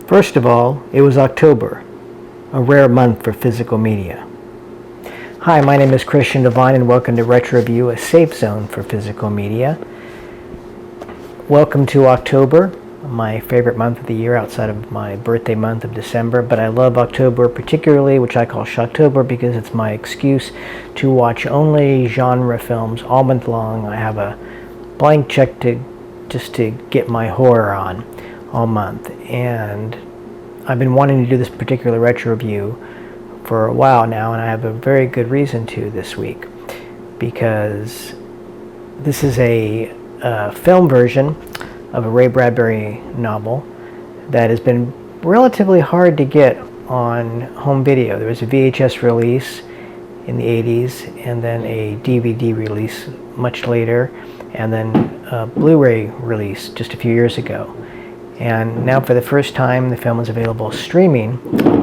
First of all, it was October, a rare month for physical media. Hi, my name is Christian Devine and welcome to Retro Review, a safe zone for physical media. Welcome to October, my favorite month of the year outside of my birthday month of December, but I love October particularly, which I call Shocktober, because it's my excuse to watch only genre films all month long. I have a blank check to get my horror on all month, and I've been wanting to do this particular retro review for a while now, and I have a very good reason to this week, because this is a film version of a Ray Bradbury novel that has been relatively hard to get on home video. There was a VHS release in the 80s, and then a DVD release much later, and then a Blu Ray release just a few years ago. And now for the first time, the film is available streaming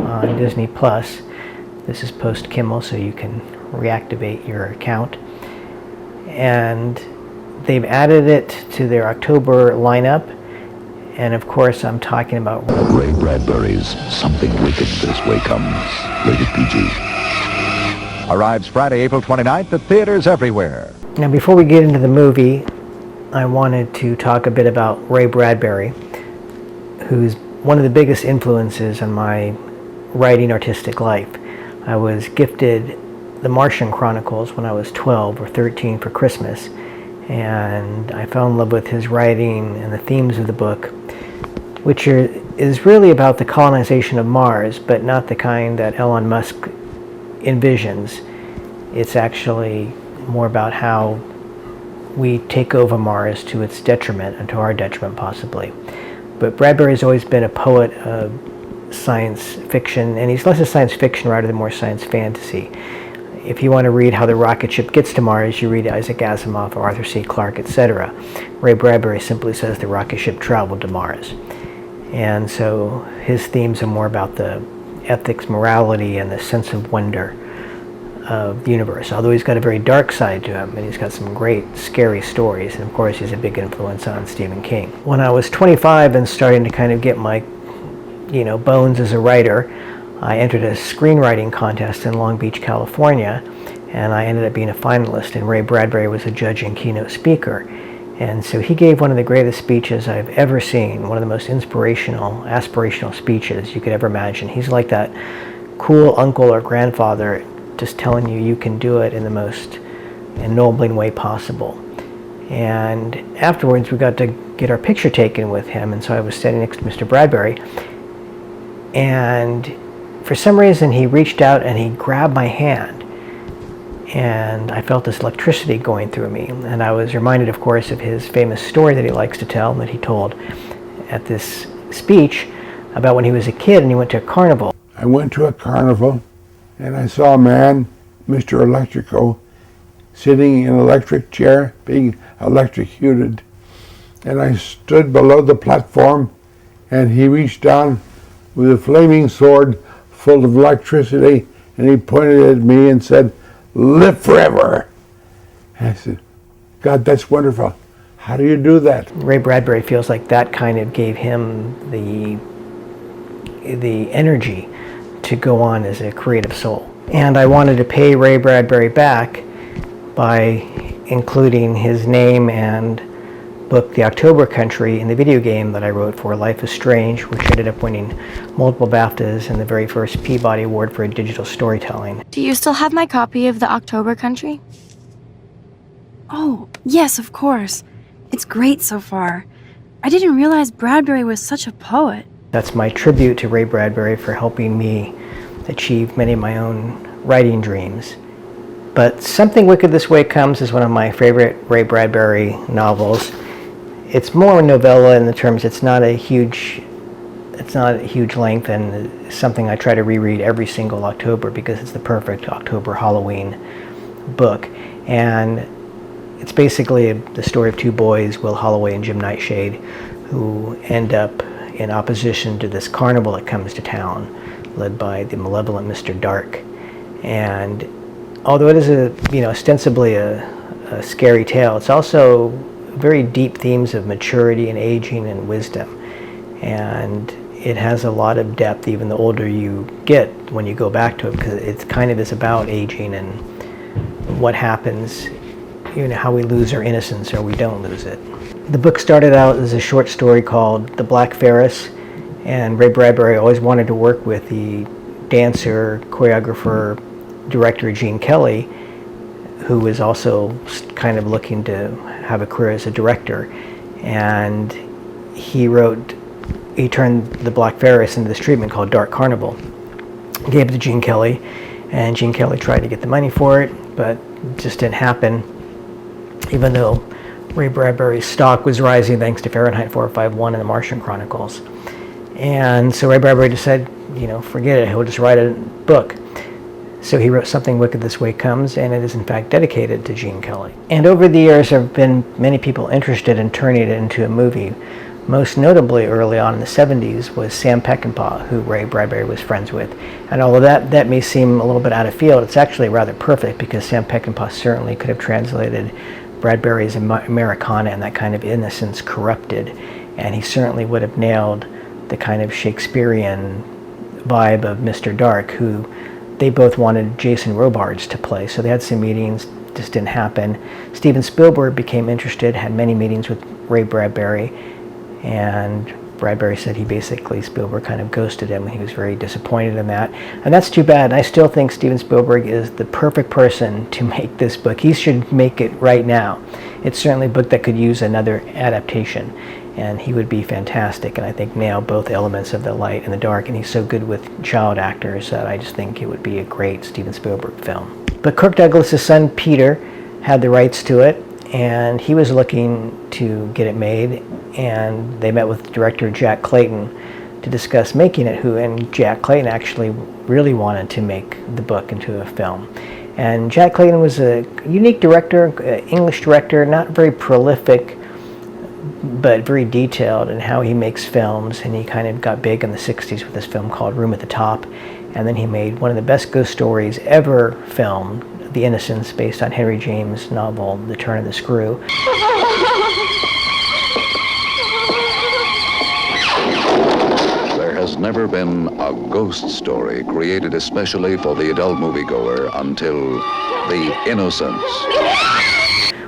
on Disney Plus. This is post-Kimmel, so you can reactivate your account. And they've added it to their October lineup. And of course, I'm talking about Ray Bradbury's Something Wicked This Way Comes, rated PG. Arrives Friday, April 29th at theaters everywhere. Now, before we get into the movie, I wanted to talk a bit about Ray Bradbury, who's one of the biggest influences on my writing artistic life. I was gifted The Martian Chronicles when I was 12 or 13 for Christmas, and I fell in love with his writing and the themes of the book, which is really about the colonization of Mars, but not the kind that Elon Musk envisions. It's actually more about how we take over Mars to its detriment, and to our detriment possibly. But Bradbury's always been a poet of science fiction, and he's less a science fiction writer than more science fantasy. If you want to read how the rocket ship gets to Mars, you read Isaac Asimov or Arthur C. Clarke, etc. Ray Bradbury simply says the rocket ship traveled to Mars. And so his themes are more about the ethics, morality, and the sense of wonder of the universe, although he's got a very dark side to him, and he's got some great scary stories, and of course he's a big influence on Stephen King. When I was 25 and starting to kind of get my bones as a writer, I entered a screenwriting contest in Long Beach, California, and I ended up being a finalist, and Ray Bradbury was a judge and keynote speaker. And so he gave one of the greatest speeches I've ever seen, one of the most inspirational, aspirational speeches you could ever imagine. He's like that cool uncle or grandfather just telling you you can do it in the most ennobling way possible. And afterwards we got to get our picture taken with him, and so I was standing next to Mr. Bradbury, and for some reason he reached out and he grabbed my hand, and I felt this electricity going through me, and I was reminded, of course, of his famous story that he likes to tell, that he told at this speech about when he was a kid and he went to a carnival. I went to a carnival and I saw a man, Mr. Electrico, sitting in an electric chair, being electrocuted. And I stood below the platform, and he reached down with a flaming sword full of electricity, and he pointed at me and said, "Live forever." And I said, "God, that's wonderful. How do you do that?" Ray Bradbury feels like that kind of gave him the energy to go on as a creative soul. And I wanted to pay Ray Bradbury back by including his name and book The October Country in the video game that I wrote for Life is Strange, which ended up winning multiple BAFTAs and the very first Peabody Award for digital storytelling. Do you still have my copy of The October Country? Oh, yes, of course. It's great so far. I didn't realize Bradbury was such a poet. That's my tribute to Ray Bradbury for helping me achieve many of my own writing dreams. But Something Wicked This Way Comes is one of my favorite Ray Bradbury novels. It's more a novella in the terms it's not a huge length, and something I try to reread every single October because it's the perfect October Halloween book. And it's basically the story of two boys, Will Holloway and Jim Nightshade, who end up in opposition to this carnival that comes to town, led by the malevolent Mr. Dark. And although it is ostensibly a scary tale, it's also very deep themes of maturity and aging and wisdom. And it has a lot of depth even the older you get when you go back to it, because it kind of is about aging and what happens, how we lose our innocence or we don't lose it. The book started out as a short story called The Black Ferris, and Ray Bradbury always wanted to work with the dancer, choreographer, director Gene Kelly, who was also kind of looking to have a career as a director. And he turned The Black Ferris into this treatment called Dark Carnival. Gave it to Gene Kelly, and Gene Kelly tried to get the money for it, but it just didn't happen, even though Ray Bradbury's stock was rising thanks to Fahrenheit 451 and the Martian Chronicles. And so Ray Bradbury decided, forget it, he'll just write a book. So he wrote Something Wicked This Way Comes, and it is in fact dedicated to Gene Kelly. And over the years there have been many people interested in turning it into a movie. Most notably early on in the 70s was Sam Peckinpah, who Ray Bradbury was friends with. And although that may seem a little bit out of field, it's actually rather perfect, because Sam Peckinpah certainly could have translated Bradbury's Americana and that kind of innocence corrupted, and he certainly would have nailed the kind of Shakespearean vibe of Mr. Dark, who they both wanted Jason Robards to play. So they had some meetings, just didn't happen. Steven Spielberg became interested, had many meetings with Ray Bradbury, and Bradbury said Spielberg kind of ghosted him, and he was very disappointed in that. And that's too bad. I still think Steven Spielberg is the perfect person to make this book. He should make it right now. It's certainly a book that could use another adaptation, and he would be fantastic, and I think nail both elements of the light and the dark, and he's so good with child actors that I just think it would be a great Steven Spielberg film. But Kirk Douglas's son Peter had the rights to it, and he was looking to get it made, and they met with director Jack Clayton to discuss making it, and Jack Clayton actually really wanted to make the book into a film. And Jack Clayton was a unique director, English director, not very prolific, but very detailed in how he makes films, and he kind of got big in the 60s with this film called Room at the Top, and then he made one of the best ghost stories ever filmed, The Innocents, based on Henry James' novel The Turn of the Screw. There has never been a ghost story created especially for the adult moviegoer until The Innocents.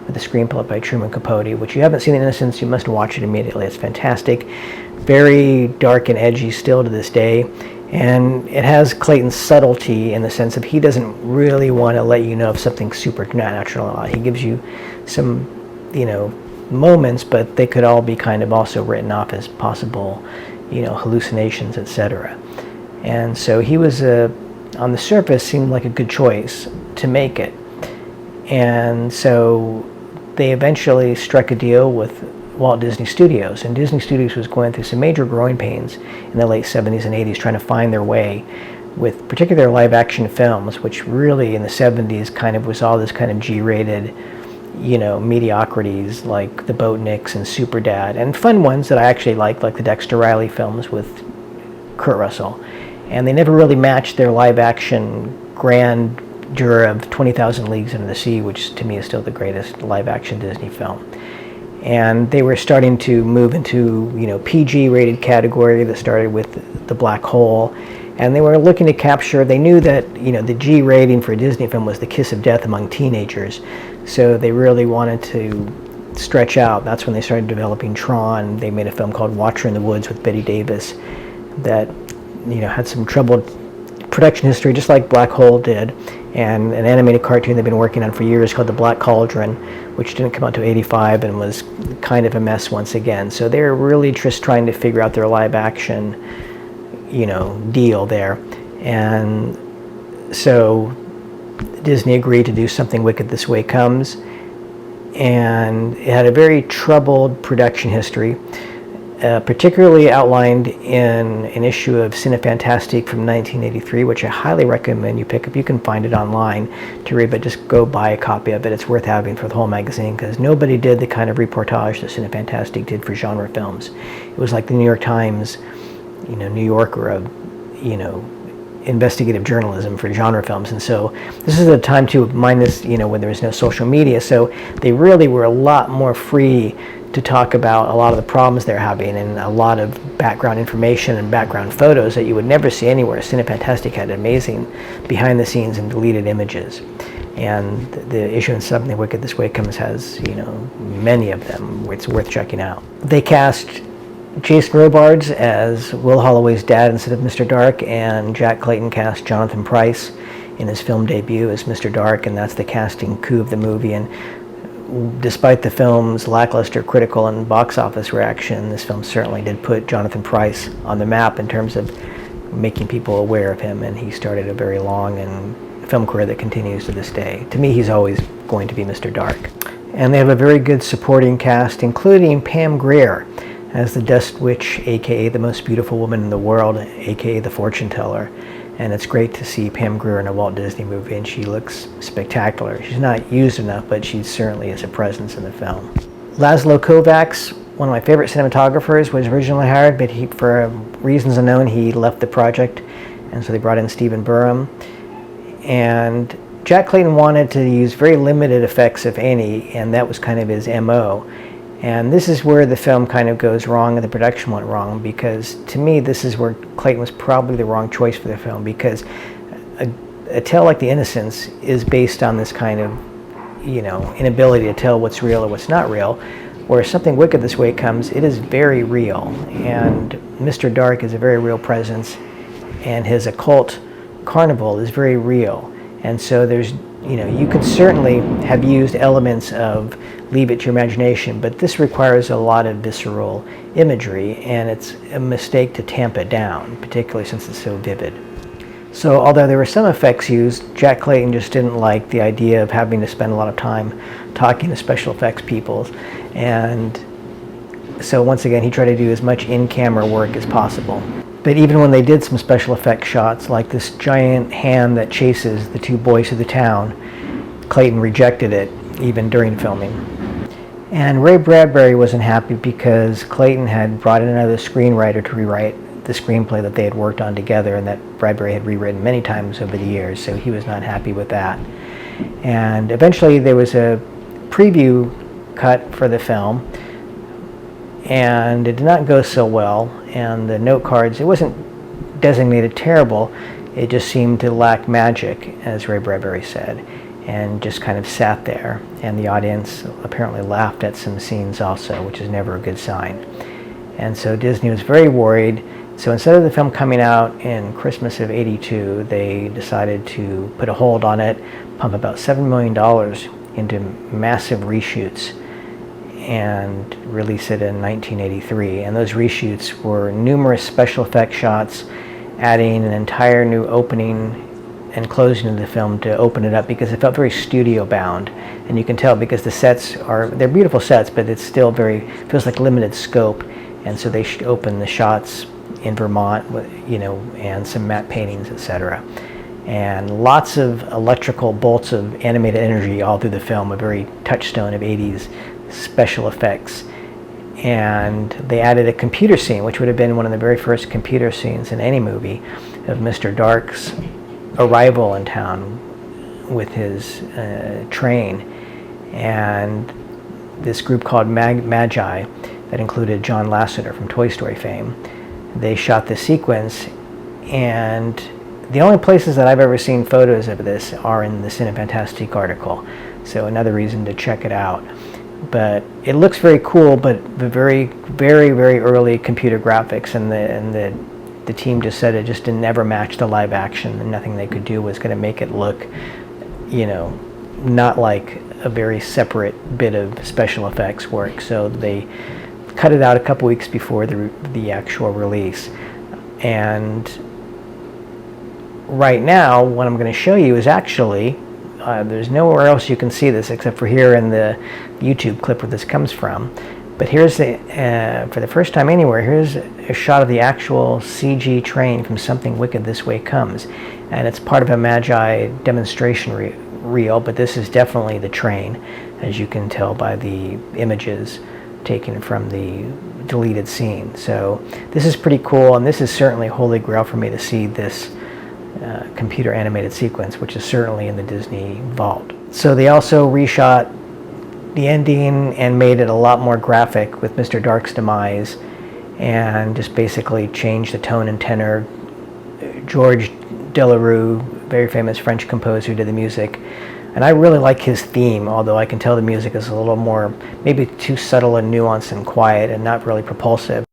With a screenplay by Truman Capote, which you haven't seen The Innocents, you must watch it immediately. It's fantastic. Very dark and edgy still to this day. And it has Clayton's subtlety in the sense of he doesn't really want to let you know of something supernatural. He gives you some, moments, but they could all be kind of also written off as possible, hallucinations, etc. And so he was, on the surface, seemed like a good choice to make it. And so they eventually struck a deal with Walt Disney Studios, and Disney Studios was going through some major growing pains in the late 70s and 80s trying to find their way with particular live action films, which really in the 70s kind of was all this kind of G-rated, mediocrities like The Boatniks and Super Dad, and fun ones that I actually like the Dexter Riley films with Kurt Russell. And they never really matched their live action grandeur of 20,000 Leagues Under the Sea, which to me is still the greatest live action Disney film. And they were starting to move into, PG rated category that started with The Black Hole. And they were looking to capture, they knew that, the G rating for a Disney film was the kiss of death among teenagers. So they really wanted to stretch out. That's when they started developing Tron. They made a film called Watcher in the Woods with Bette Davis that, had some troubled production history, just like Black Hole did. And an animated cartoon they've been working on for years called The Black Cauldron, which didn't come out until '85 and was kind of a mess once again. So they're really just trying to figure out their live action, deal there. And so Disney agreed to do Something Wicked This Way Comes, and it had a very troubled production history, particularly outlined in an issue of Cinefantastique from 1983, which I highly recommend you pick up. You can find it online to read, but just go buy a copy of it. It's worth having for the whole magazine, because nobody did the kind of reportage that Cinefantastique did for genre films. It was like the New York Times, New Yorker of, investigative journalism for genre films. And so this is a time too, minus, when there was no social media, so they really were a lot more free to talk about a lot of the problems they're having and a lot of background information and background photos that you would never see anywhere. Cinefantastique had amazing behind the scenes and deleted images. And the issue in Something Wicked This Way Comes has, many of them. It's worth checking out. They cast Jason Robards as Will Holloway's dad instead of Mr. Dark, and Jack Clayton cast Jonathan Pryce in his film debut as Mr. Dark, and that's the casting coup of the movie. And despite the film's lackluster critical and box office reaction, this film certainly did put Jonathan Pryce on the map in terms of making people aware of him, and he started a very long and film career that continues to this day. To me, he's always going to be Mr. Dark. And they have a very good supporting cast, including Pam Grier as the Dust Witch, aka the most beautiful woman in the world, aka the fortune teller. And it's great to see Pam Grier in a Walt Disney movie, and she looks spectacular. She's not used enough, but she certainly is a presence in the film. Laszlo Kovacs, one of my favorite cinematographers, was originally hired, but for reasons unknown, he left the project, and so they brought in Stephen Burham. And Jack Clayton wanted to use very limited effects, if any, and that was kind of his MO. And this is where the film kind of goes wrong and the production went wrong, because to me this is where Clayton was probably the wrong choice for the film, because a tale like The Innocents is based on this kind of, inability to tell what's real or what's not real, whereas Something Wicked This Way Comes, it is very real, and Mr. Dark is a very real presence, and his occult carnival is very real. And so there's, you could certainly have used elements of leave it to your imagination, but this requires a lot of visceral imagery, and it's a mistake to tamp it down, particularly since it's so vivid. So although there were some effects used, Jack Clayton just didn't like the idea of having to spend a lot of time talking to special effects people, and so once again he tried to do as much in-camera work as possible. But even when they did some special effects shots, like this giant hand that chases the two boys through the town, Clayton rejected it, even during filming. And Ray Bradbury wasn't happy because Clayton had brought in another screenwriter to rewrite the screenplay that they had worked on together, and that Bradbury had rewritten many times over the years, so he was not happy with that. And eventually there was a preview cut for the film, and it did not go so well, and the note cards, it wasn't designated terrible, it just seemed to lack magic, as Ray Bradbury said, and just kind of sat there, and the audience apparently laughed at some scenes also, which is never a good sign. And so Disney was very worried, so instead of the film coming out in Christmas of '82, they decided to put a hold on it, pump about $7 million into massive reshoots, and release it in 1983. And those reshoots were numerous special effects shots, adding an entire new opening and closing of the film to open it up, because it felt very studio bound. And you can tell because the sets they're beautiful sets, but it's still feels like limited scope. And so they open the shots in Vermont, and some matte paintings, etc. And lots of electrical bolts of animated energy all through the film, a very touchstone of 80s special effects. And they added a computer scene, which would have been one of the very first computer scenes in any movie, of Mr. Dark's arrival in town with his train, and this group called Magi that included John Lasseter from Toy Story fame. They shot this sequence, and the only places that I've ever seen photos of this are in the Cinefantastique article, so another reason to check it out. But it looks very cool, but the very, very, very early computer graphics and the team just said it just didn't ever match the live action, and nothing they could do was going to make it look, not like a very separate bit of special effects work. So they cut it out a couple weeks before the actual release. And right now, what I'm going to show you is actually, there's nowhere else you can see this except for here in the YouTube clip where this comes from. But here's for the first time anywhere, here's a shot of the actual CG train from Something Wicked This Way Comes. And it's part of a Magi demonstration reel, but this is definitely the train, as you can tell by the images taken from the deleted scene. So this is pretty cool, and this is certainly holy grail for me to see this computer animated sequence, which is certainly in the Disney vault. So they also reshot the ending and made it a lot more graphic with Mr. Dark's demise, and just basically changed the tone and tenor. George Delerue, very famous French composer who did the music, and I really like his theme, although I can tell the music is a little more, maybe too subtle and nuanced and quiet and not really propulsive.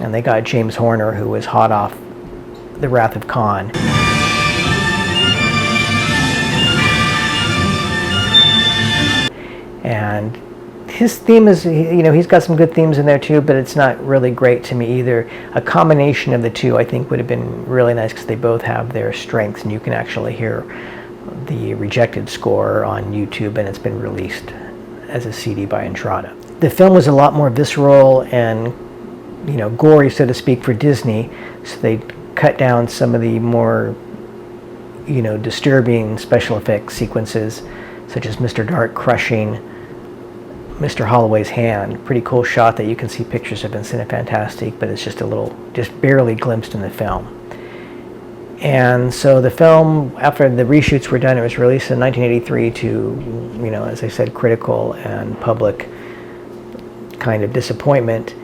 And they got James Horner, who was hot off The Wrath of Khan. And his theme is, you know, he's got some good themes in there too, but it's not really great to me either. A combination of the two I think would have been really nice, because they both have their strengths, and you can actually hear the Rejected score on YouTube, and it's been released as a CD by Entrada. The film was a lot more visceral and, you know, gory, so to speak, for Disney, so they cut down some of the more, you know, disturbing special effects sequences, such as Mr. Dark crushing Mr. Holloway's hand. Pretty cool shot that you can see pictures of in Cinefantastique, but it's just a little, just barely glimpsed in the film. And so the film, after the reshoots were done, it was released in 1983 to, you know, as I said, critical and public kind of disappointment.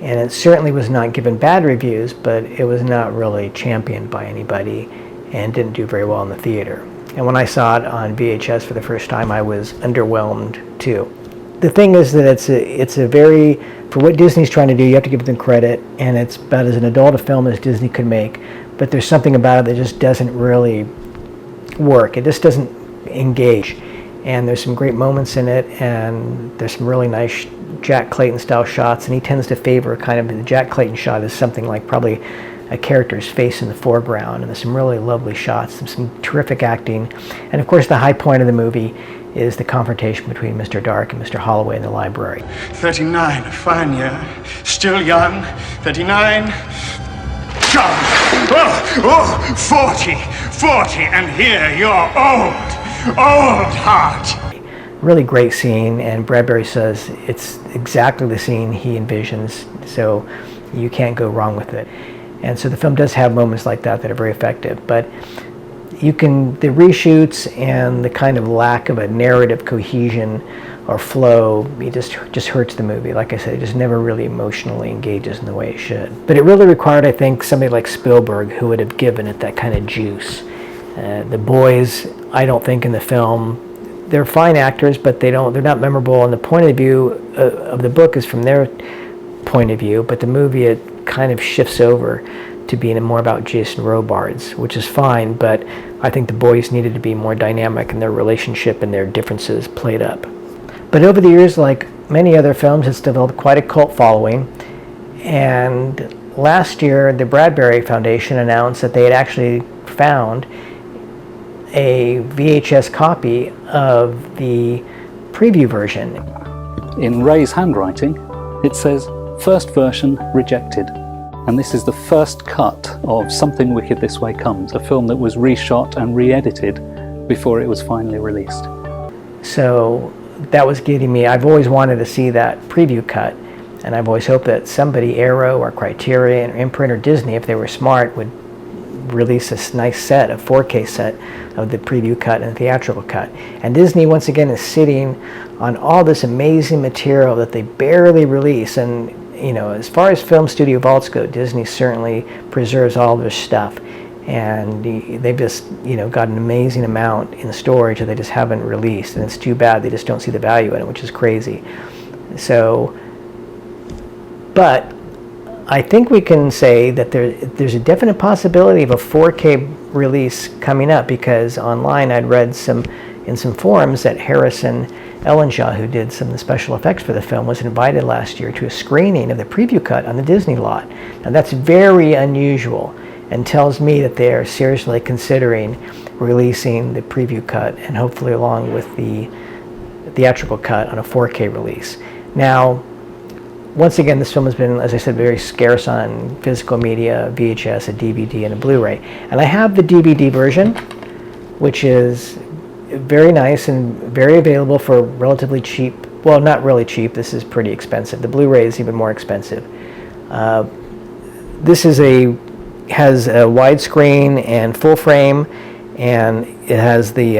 And it certainly was not given bad reviews, but it was not really championed by anybody and didn't do very well in the theater. And when I saw it on VHS for the first time, I was underwhelmed too. The thing is that it's a very, for what Disney's trying to do, you have to give them credit, and it's about as an adult a film as Disney could make, but there's something about it that just doesn't really work. It just doesn't engage. And there's some great moments in it, and there's some really nice Jack Clayton style shots, and he tends to favor kind of, the Jack Clayton shot is something like probably a character's face in the foreground, and there's some really lovely shots and some terrific acting. And of course the high point of the movie is the confrontation between Mr. Dark and Mr. Holloway in the library. 39, a fine year. Still young. 39. John! Oh, 40, and here you're old heart. Really great scene, and Bradbury says it's exactly the scene he envisions, so you can't go wrong with it. And so the film does have moments like that that are very effective, but you can, the reshoots and the kind of lack of a narrative cohesion or flow, it just hurts the movie. Like I said, it just never really emotionally engages in the way it should. But it really required, I think, somebody like Spielberg who would have given it that kind of juice. The boys, I don't think in the film, they're fine actors, but they're not memorable. And the point of view of the book is from their point of view, but the movie, it kind of shifts over to being more about Jason Robards, which is fine, but I think the boys needed to be more dynamic in their relationship and their differences played up. But over the years, like many other films, it's developed quite a cult following, and last year the Bradbury Foundation announced that they had actually found a VHS copy of the preview version. In Ray's handwriting, it says, "First version rejected." And this is the first cut of Something Wicked This Way Comes, a film that was reshot and re-edited before it was finally released. So that was getting me, I've always wanted to see that preview cut, and I've always hoped that somebody, Arrow or Criterion or Imprint or Disney, if they were smart, would release this nice set, a 4K set of the preview cut and the theatrical cut. And Disney once again is sitting on all this amazing material that they barely release. And you know, as far as film studio vaults go, Disney certainly preserves all their stuff, and they've just, you know, got an amazing amount in storage that they just haven't released, and it's too bad. They just don't see the value in it, which is crazy. So, but I think we can say that there's a definite possibility of a 4K release coming up, because online I'd read in some forums that Harrison Ellenshaw, who did some of the special effects for the film, was invited last year to a screening of the preview cut on the Disney lot. Now that's very unusual, and tells me that they are seriously considering releasing the preview cut, and hopefully along with the theatrical cut on a 4K release. Now, once again, this film has been, as I said, very scarce on physical media, VHS, a DVD, and a Blu Ray. And I have the DVD version, which is very nice and very available for relatively cheap. Well, not really cheap. This is pretty expensive. The Blu Ray is even more expensive. This is a has a widescreen and full frame, and it has the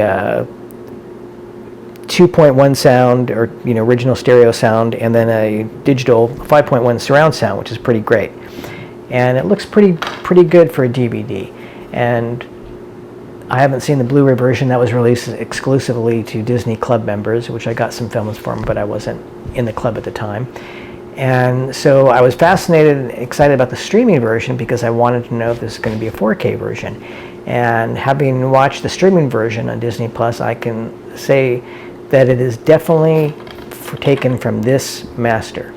2.1 sound, or original stereo sound, and then a digital 5.1 surround sound, which is pretty great. And it looks pretty good for a DVD. And I haven't seen the Blu Ray version that was released exclusively to Disney Club members, which I got some films from, but I wasn't in the club at the time. And so I was fascinated and excited about the streaming version because I wanted to know if this is going to be a 4K version. And having watched the streaming version on Disney Plus, I can say that it is definitely taken from this master,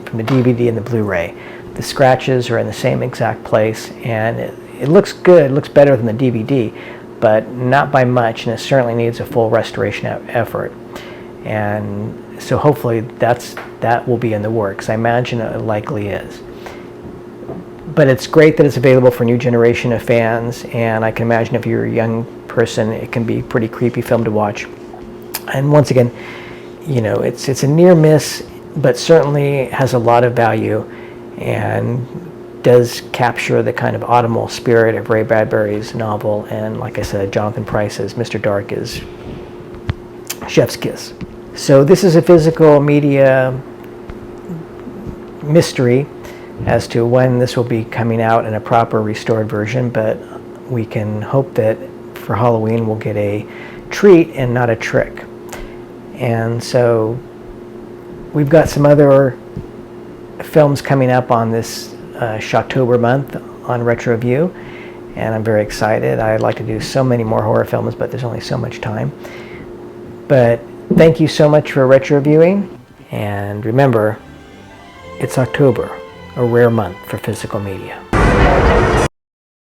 from the DVD and the Blu Ray. The scratches are in the same exact place, and it looks good. It looks better than the DVD, but not by much, and it certainly needs a full restoration effort. And so hopefully that will be in the works. I imagine it likely is. But it's great that it's available for a new generation of fans, and I can imagine if you're a young person, it can be a pretty creepy film to watch. And once again, it's a near miss, but certainly has a lot of value and does capture the kind of autumnal spirit of Ray Bradbury's novel. And like I said, Jonathan Pryce's Mr. Dark is chef's kiss. So this is a physical media mystery as to when this will be coming out in a proper restored version, but we can hope that for Halloween we'll get a treat and not a trick. And so we've got some other films coming up on this Shocktober month on Retro View, and I'm very excited. I'd like to do so many more horror films, but there's only so much time. But thank you so much for retro viewing, and remember, it's October, a rare month for physical media.